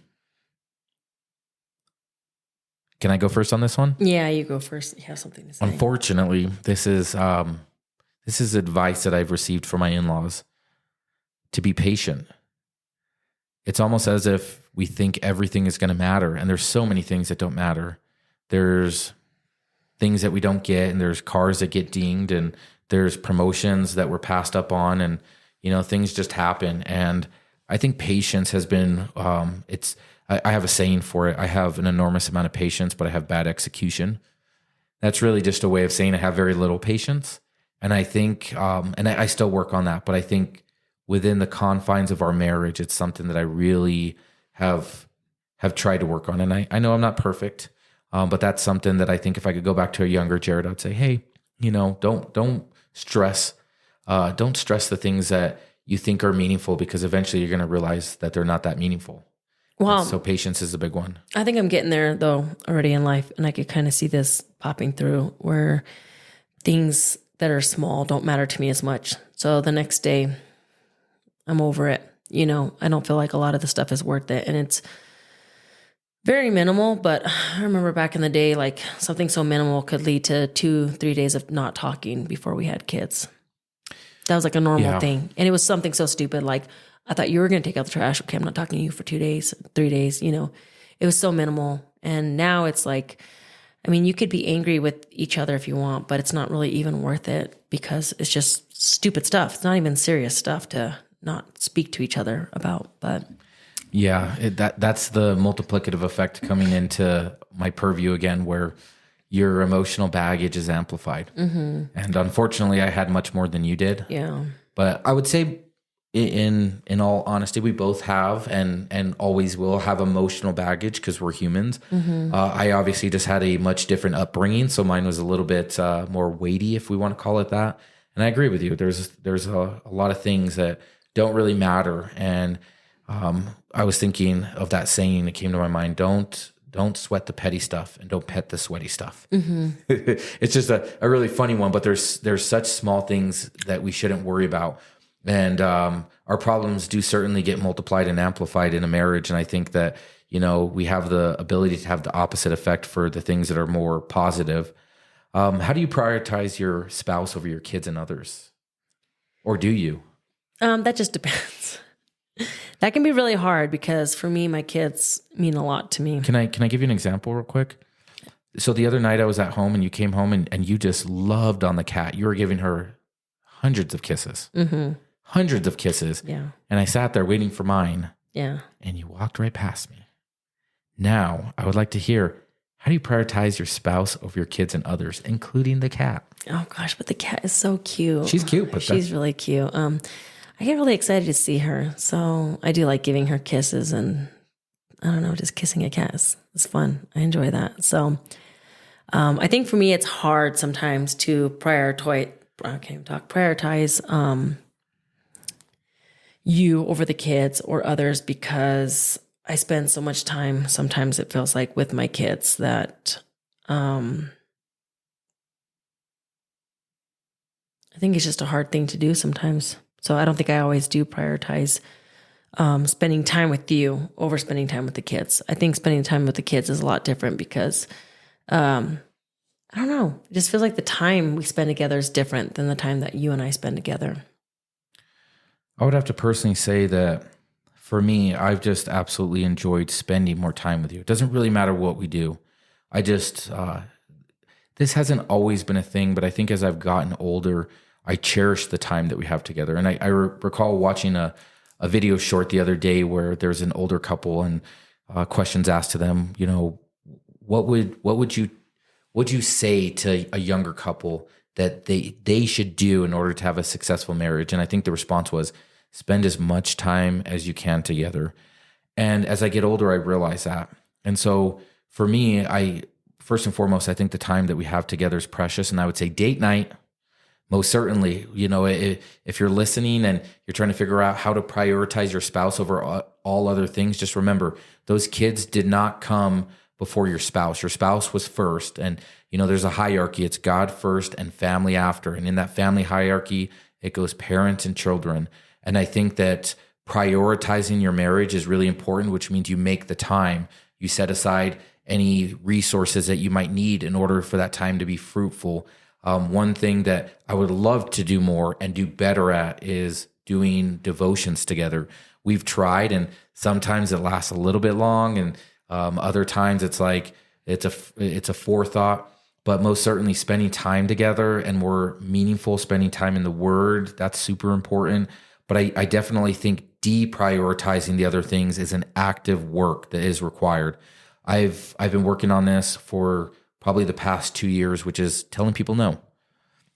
Can I go first on this one? Yeah, you go first. You have something to say. Unfortunately, this is advice that I've received from my in-laws: to be patient. It's almost as if we think everything is going to matter, and there's so many things that don't matter. There's things that we don't get, and there's cars that get dinged, and there's promotions that we're passed up on, and things just happen. And I think patience has been I have a saying for it. I have an enormous amount of patience, but I have bad execution. That's really just a way of saying I have very little patience. And I think, and I still work on that, but I think within the confines of our marriage, it's something that I really have tried to work on. And I know I'm not perfect. But that's something that I think if I could go back to a younger Jared, I'd say, hey, don't stress. Don't stress the things that you think are meaningful, because eventually you're going to realize that they're not that meaningful. Well, so patience is a big one. I think I'm getting there though already in life, and I could kind of see this popping through where things that are small don't matter to me as much. So the next day I'm over it. I don't feel like a lot of the stuff is worth it, and it's very minimal. But I remember back in the day, like something so minimal could lead to 2-3 days of not talking before we had kids. That was like a normal thing. And it was something so stupid. Like, I thought you were going to take out the trash. Okay, I'm not talking to you for 2 days, 3 days, it was so minimal. And now it's like, you could be angry with each other if you want, but it's not really even worth it, because it's just stupid stuff. It's not even serious stuff to not speak to each other about. But yeah, that's the multiplicative effect coming into my purview again, where your emotional baggage is amplified. Mm-hmm. And unfortunately, I had much more than you did. Yeah. But I would say, in all honesty, we both have and always will have emotional baggage, because we're humans. Mm-hmm. I obviously just had a much different upbringing, so mine was a little bit more weighty, if we want to call it that. And I agree with you. There's a lot of things that don't really matter. And I was thinking of that saying that came to my mind: Don't sweat the petty stuff, and don't pet the sweaty stuff. Mm-hmm. It's just a really funny one, but there's such small things that we shouldn't worry about. And our problems do certainly get multiplied and amplified in a marriage. And I think that, we have the ability to have the opposite effect for the things that are more positive. How do you prioritize your spouse over your kids and others? Or do you? That just depends. That can be really hard, because for me, my kids mean a lot to me. Can I give you an example real quick? So the other night I was at home, and you came home and you just loved on the cat. You were giving her hundreds of kisses. Mm-hmm. Hundreds of kisses. Yeah. And I sat there waiting for mine. Yeah. And you walked right past me. Now, I would like to hear, how do you prioritize your spouse over your kids and others, including the cat? Oh gosh, but the cat is so cute. She's cute, but she's really cute. I get really excited to see her. So I do like giving her kisses, and I don't know, just kissing a cat is fun. I enjoy that. So I think for me, it's hard sometimes to prioritize you over the kids or others, because I spend so much time, sometimes it feels like, with my kids that I think it's just a hard thing to do sometimes. So I don't think I always do prioritize spending time with you over spending time with the kids. I think spending time with the kids is a lot different, because I don't know, it just feels like the time we spend together is different than the time that you and I spend together. I would have to personally say that for me, I've just absolutely enjoyed spending more time with you. It doesn't really matter what we do. I just, this hasn't always been a thing, but I think as I've gotten older, I cherish the time that we have together. And I recall watching a video short the other day where there's an older couple, and questions asked to them, what would you say to a younger couple that they should do in order to have a successful marriage? And I think the response was, spend as much time as you can together. And as I get older, I realize that. And so for me, first and foremost, I think the time that we have together is precious. And I would say date night, most certainly. If you're listening and you're trying to figure out how to prioritize your spouse over all other things, just remember, those kids did not come before your spouse. Your spouse was first. And, there's a hierarchy. It's God first and family after. And in that family hierarchy, it goes parents and children. And I think that prioritizing your marriage is really important, which means you make the time. You set aside any resources that you might need in order for that time to be fruitful. One thing that I would love to do more and do better at is doing devotions together. We've tried, and sometimes it lasts a little bit long, and other times it's like it's a forethought. But most certainly spending time together and more meaningful, spending time in the Word, that's super important. But I definitely think deprioritizing the other things is an active work that is required. I've been working on this for probably the past 2 years, which is telling people no.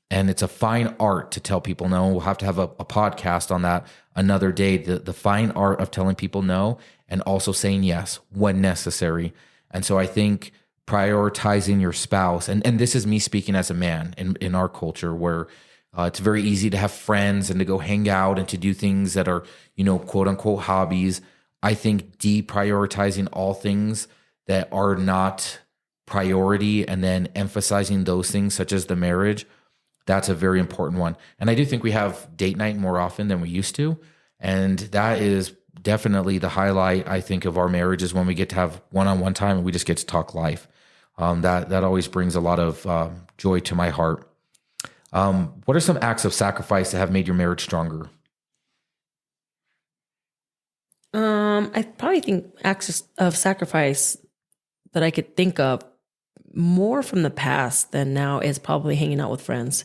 And it's a fine art to tell people no. We'll have to have a podcast on that another day, the fine art of telling people no and also saying yes when necessary. And so I think prioritizing your spouse. And this is me speaking as a man in our culture where it's very easy to have friends and to go hang out and to do things that are, quote unquote hobbies. I think deprioritizing all things that are not priority and then emphasizing those things such as the marriage, that's a very important one. And I do think we have date night more often than we used to. And that is definitely the highlight, I think, of our marriage is when we get to have one-on-one time and we just get to talk life. That always brings a lot of joy to my heart. What are some acts of sacrifice that have made your marriage stronger? I probably think acts of sacrifice that I could think of more from the past than now is probably hanging out with friends.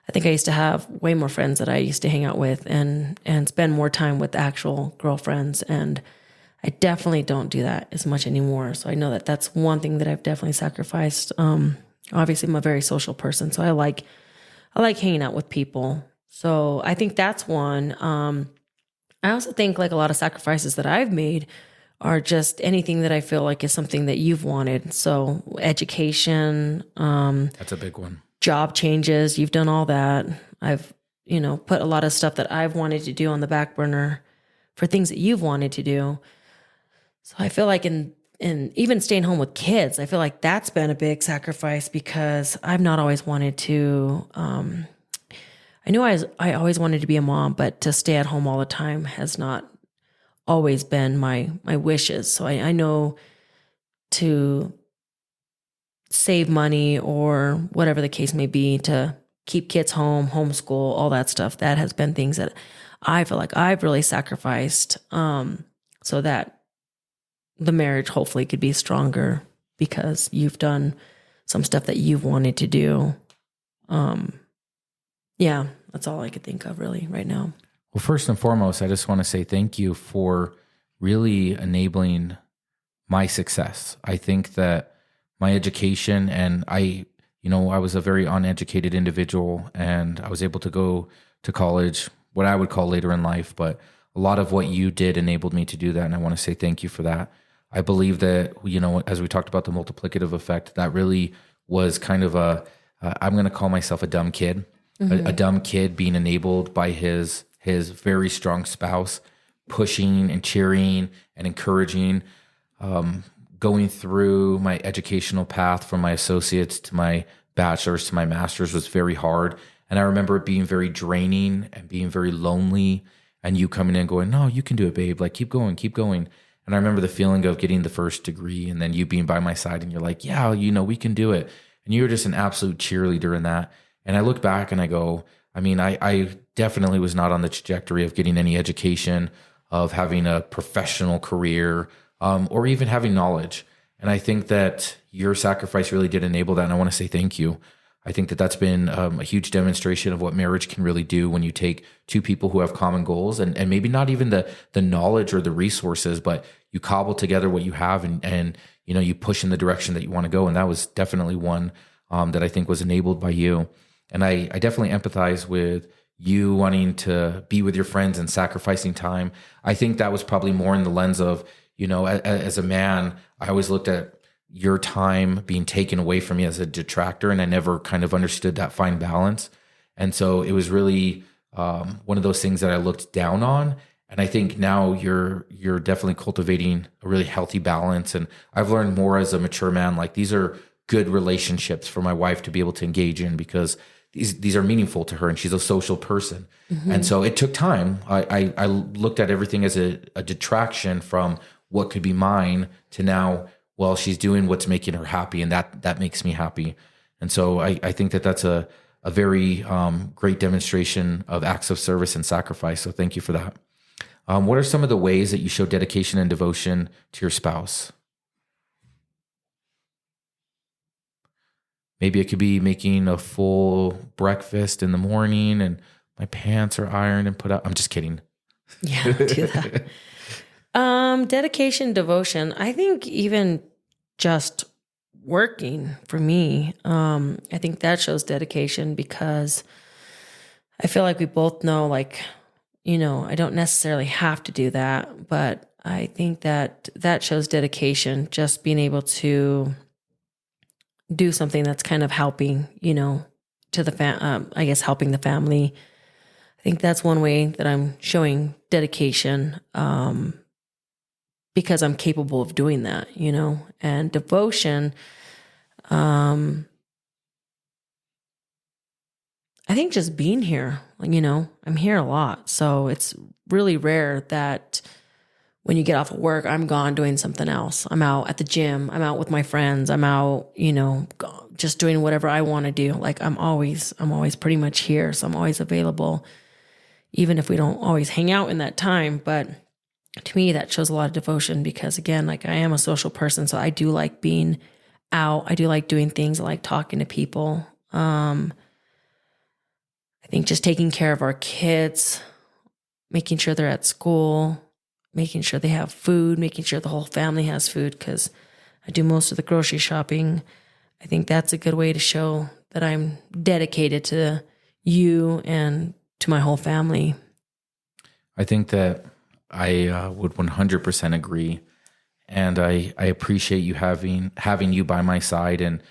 I think I used to have way more friends that I used to hang out with and spend more time with actual girlfriends. And I definitely don't do that as much anymore. So I know that that's one thing that I've definitely sacrificed. Obviously I'm a very social person, so I like hanging out with people. So I think that's one. I also think like a lot of sacrifices that I've made are just anything that I feel like is something that you've wanted. So education, That's a big one. job changes, you've done all that. I've, put a lot of stuff that I've wanted to do on the back burner for things that you've wanted to do. So I feel like in even staying home with kids, I feel like that's been a big sacrifice because I've not always wanted to, I knew I always wanted to be a mom, but to stay at home all the time has not always been my wishes. So I know to save money or whatever the case may be to keep kids home, homeschool, all that stuff. That has been things that I feel like I've really sacrificed so that the marriage hopefully could be stronger because you've done some stuff that you've wanted to do. Yeah, that's all I could think of really right now. Well, first and foremost, I just want to say thank you for really enabling my success. I think that my education and I was a very uneducated individual and I was able to go to college, what I would call later in life, but a lot of what you did enabled me to do that. And I want to say thank you for that. I believe that, as we talked about the multiplicative effect, that really was kind of I'm going to call myself a dumb kid, a dumb kid being enabled by his very strong spouse, pushing and cheering and encouraging, going through my educational path from my associates to my bachelor's to my master's was very hard. And I remember it being very draining and being very lonely and you coming in going, no, you can do it, babe. Like, keep going, keep going. And I remember the feeling of getting the first degree and then you being by my side and you're like, yeah, we can do it. And you were just an absolute cheerleader in that. And I look back and I go, I definitely was not on the trajectory of getting any education, of having a professional career, or even having knowledge. And I think that your sacrifice really did enable that. And I want to say thank you. I think that that's been a huge demonstration of what marriage can really do when you take two people who have common goals and maybe not even the knowledge or the resources, but you cobble together what you have and you push in the direction that you want to go. And that was definitely one that I think was enabled by you. And I definitely empathize with you wanting to be with your friends and sacrificing time. I think that was probably more in the lens of, as a man, I always looked at your time being taken away from me as a detractor, and I never kind of understood that fine balance. And so it was really one of those things that I looked down on. And I think now you're definitely cultivating a really healthy balance. And I've learned more as a mature man, like these are good relationships for my wife to be able to engage in because these are meaningful to her and she's a social person. Mm-hmm. And so it took time. I looked at everything as a detraction from what could be mine to now, well, she's doing what's making her happy and that makes me happy. And so I think that that's a very great demonstration of acts of service and sacrifice. So thank you for that. What are some of the ways that you show dedication and devotion to your spouse? Maybe it could be making a full breakfast in the morning and my pants are ironed and put out. I'm just kidding. Yeah, do that. Dedication, devotion. I think even just working for me, I think that shows dedication because I feel like we both know, I don't necessarily have to do that, but I think that shows dedication, just being able to do something that's kind of helping, to the I guess helping the family. I think that's one way that I'm showing dedication, because I'm capable of doing that, and devotion. I think just being here, I'm here a lot. So it's really rare that when you get off of work, I'm gone doing something else. I'm out at the gym. I'm out with my friends. I'm out, just doing whatever I want to do. Like I'm always pretty much here. So I'm always available, even if we don't always hang out in that time. But to me, that shows a lot of devotion because again, like I am a social person. So I do like being out. I do like doing things. I like talking to people. I think just taking care of our kids, making sure they're at school, making sure they have food, making sure the whole family has food because I do most of the grocery shopping. I think that's a good way to show that I'm dedicated to you and to my whole family. I think that I would 100% agree. And I appreciate you having you by my side. And,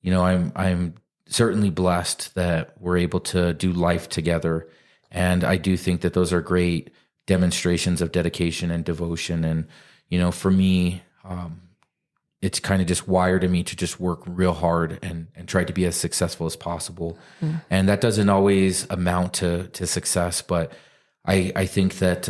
I'm certainly blessed that we're able to do life together. And I do think that those are great demonstrations of dedication and devotion. And, for me, it's kind of just wired in me to just work real hard and try to be as successful as possible. Mm. And that doesn't always amount to success, but I think that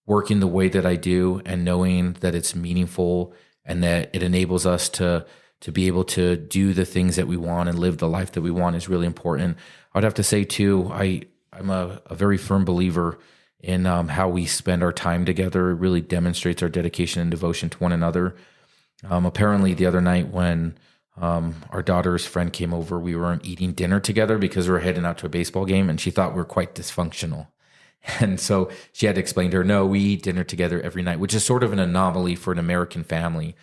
working the way that I do and knowing that it's meaningful and that it enables us to be able to do the things that we want and live the life that we want is really important. I would have to say too, I'm a very firm believer in how we spend our time together. It really demonstrates our dedication and devotion to one another. Apparently the other night when our daughter's friend came over, we were eating dinner together because we were heading out to a baseball game and she thought we were quite dysfunctional. And so she had to explain to her, no, we eat dinner together every night, which is sort of an anomaly for an American family.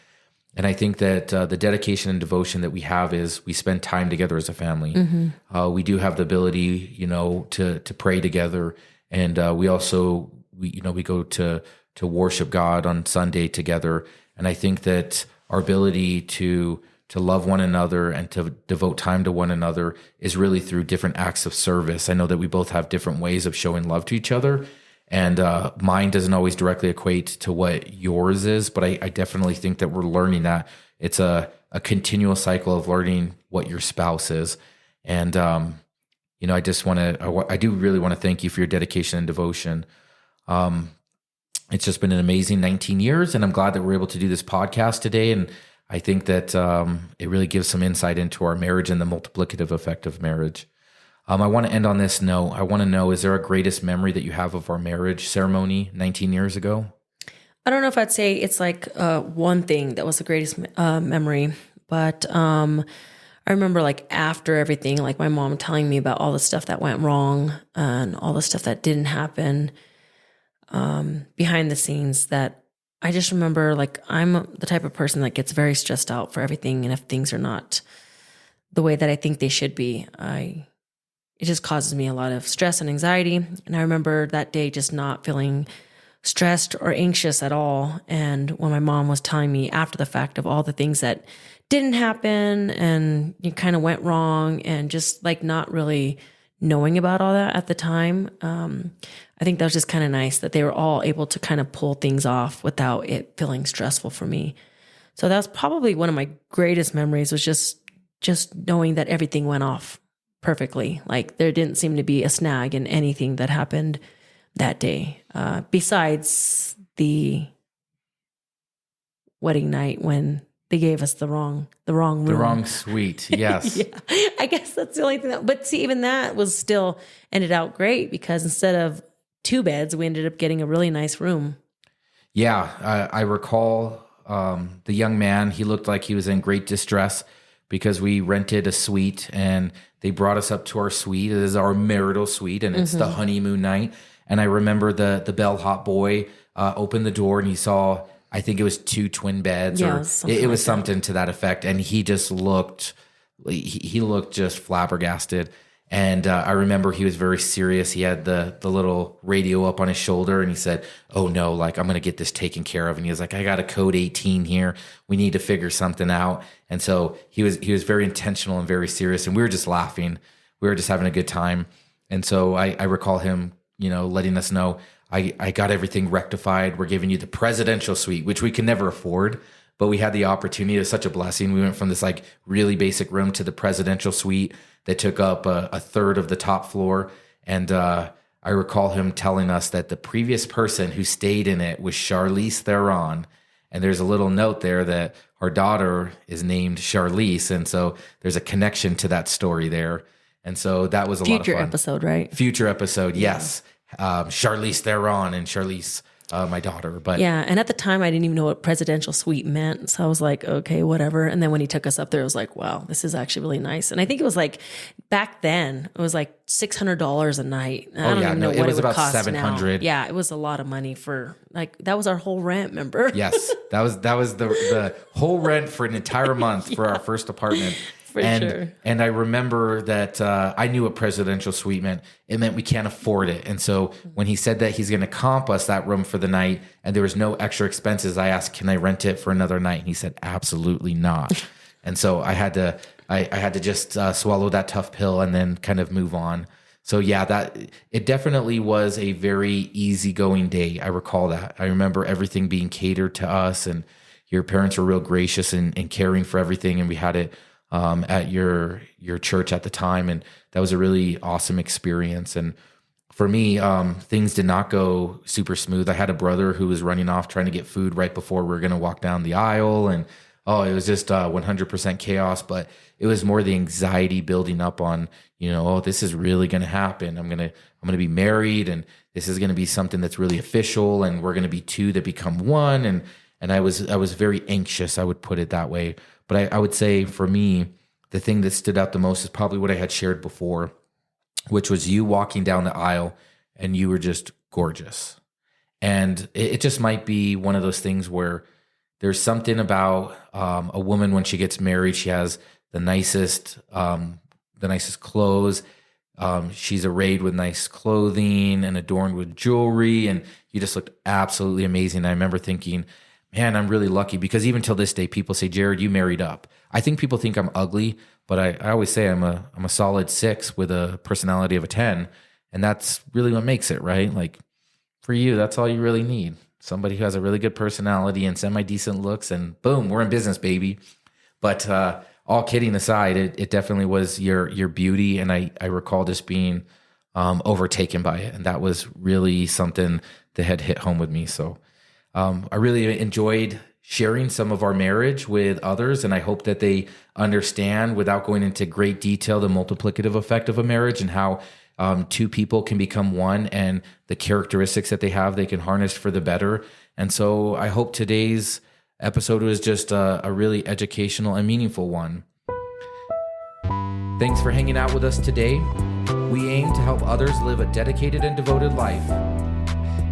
And I think that the dedication and devotion that we have is we spend time together as a family. Mm-hmm. We do have the ability, to pray together. And we also, we go to worship God on Sunday together. And I think that our ability to love one another and to devote time to one another is really through different acts of service. I know that we both have different ways of showing love to each other. And mine doesn't always directly equate to what yours is, but I definitely think that we're learning that. It's a continual cycle of learning what your spouse is. And, I do really want to thank you for your dedication and devotion. It's just been an amazing 19 years, and I'm glad that we're able to do this podcast today. And I think that it really gives some insight into our marriage and the multiplicative effect of marriage. I want to end on this note. I want to know, is there a greatest memory that you have of our marriage ceremony 19 years ago? I don't know if I'd say it's like one thing that was the greatest memory, but I remember like after everything, like my mom telling me about all the stuff that went wrong and all the stuff that didn't happen behind the scenes, that I just remember like I'm the type of person that gets very stressed out for everything. And if things are not the way that I think they should be, it just causes me a lot of stress and anxiety. And I remember that day just not feeling stressed or anxious at all. And when my mom was telling me after the fact of all the things that didn't happen and you kind of went wrong and just like not really knowing about all that at the time, I think that was just kind of nice that they were all able to kind of pull things off without it feeling stressful for me. So that was probably one of my greatest memories, was just knowing that everything went off perfectly. Like there didn't seem to be a snag in anything that happened that day, besides the wedding night when they gave us the wrong room. The wrong suite, yes. Yeah, I guess that's the only thing but see, even that was still ended out great because instead of 2 beds, we ended up getting a really nice room. Yeah, I recall the young man, he looked like he was in great distress because we rented a suite and they brought us up to our suite. It is our marital suite and it's the honeymoon night. And I remember the bellhop boy opened the door and he saw, I think it was 2 twin beds, or it was something to that effect. And he just looked, he looked just flabbergasted. And I remember he was very serious. He had the little radio up on his shoulder, and he said, "Oh no, like I'm going to get this taken care of." And he was like, "I got a code 18 here. We need to figure something out." And so he was very intentional and very serious. And we were just laughing. We were just having a good time. And so I recall him, letting us know, I got everything rectified. We're giving you the presidential suite, which we could never afford, but we had the opportunity. It was such a blessing. We went from this like really basic room to the presidential suite that took up a third of the top floor. And I recall him telling us that the previous person who stayed in it was Charlize Theron. And there's a little note there that our daughter is named Charlize. And so there's a connection to that story there. And so that was a lot of fun. Future episode, right? Future episode, yes. Charlize Theron and Charlize, my daughter. But yeah, and at the time I didn't even know what presidential suite meant. So I was like, okay, whatever. And then when he took us up there, I was like, wow, this is actually really nice. And I think it was like back then, it was like $600 a night. I don't even know what it was about $700. Yeah, it was a lot of money for like that was our whole rent, remember? Yes, that was the whole rent for an entire month for our first apartment. Sure. And I remember that I knew what presidential suite meant. It meant we can't afford it. And so when he said that he's going to comp us that room for the night and there was no extra expenses, I asked, "Can I rent it for another night?" And he said, "Absolutely not." And so I had to just swallow that tough pill and then kind of move on. So yeah, that it definitely was a very easygoing day. I recall that. I remember everything being catered to us, and your parents were real gracious and caring for everything, and we had it at your church at the time. And that was a really awesome experience. And for me, things did not go super smooth. I had a brother who was running off trying to get food right before we were going to walk down the aisle. And it was just 100% chaos, but it was more the anxiety building up on, this is really going to happen. I'm going to be married, and this is going to be something that's really official, and we're going to be two that become one. And I was very anxious, I would put it that way. But I would say for me, the thing that stood out the most is probably what I had shared before, which was you walking down the aisle and you were just gorgeous. And it just might be one of those things where there's something about a woman when she gets married, she has the nicest clothes. She's arrayed with nice clothing and adorned with jewelry, and you just looked absolutely amazing. I remember thinking, man, I'm really lucky, because even till this day, people say, "Jared, you married up." I think people think I'm ugly, but I always say I'm a solid 6 with a personality of a 10. And that's really what makes it, right? Like for you, that's all you really need. Somebody who has a really good personality and semi-decent looks, and boom, we're in business, baby. But all kidding aside, it definitely was your beauty. And I recall just being overtaken by it. And that was really something that had hit home with me. So I really enjoyed sharing some of our marriage with others, and I hope that they understand, without going into great detail, the multiplicative effect of a marriage and how two people can become one, and the characteristics that they have they can harness for the better. And so I hope today's episode was just a really educational and meaningful one. Thanks for hanging out with us today. We aim to help others live a dedicated and devoted life.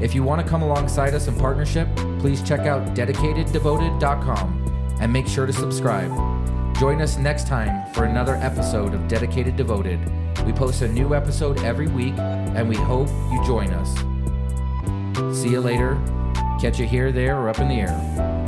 If you want to come alongside us in partnership, please check out dedicateddevoted.com and make sure to subscribe. Join us next time for another episode of Dedicated Devoted. We post a new episode every week, and we hope you join us. See you later. Catch you here, there, or up in the air.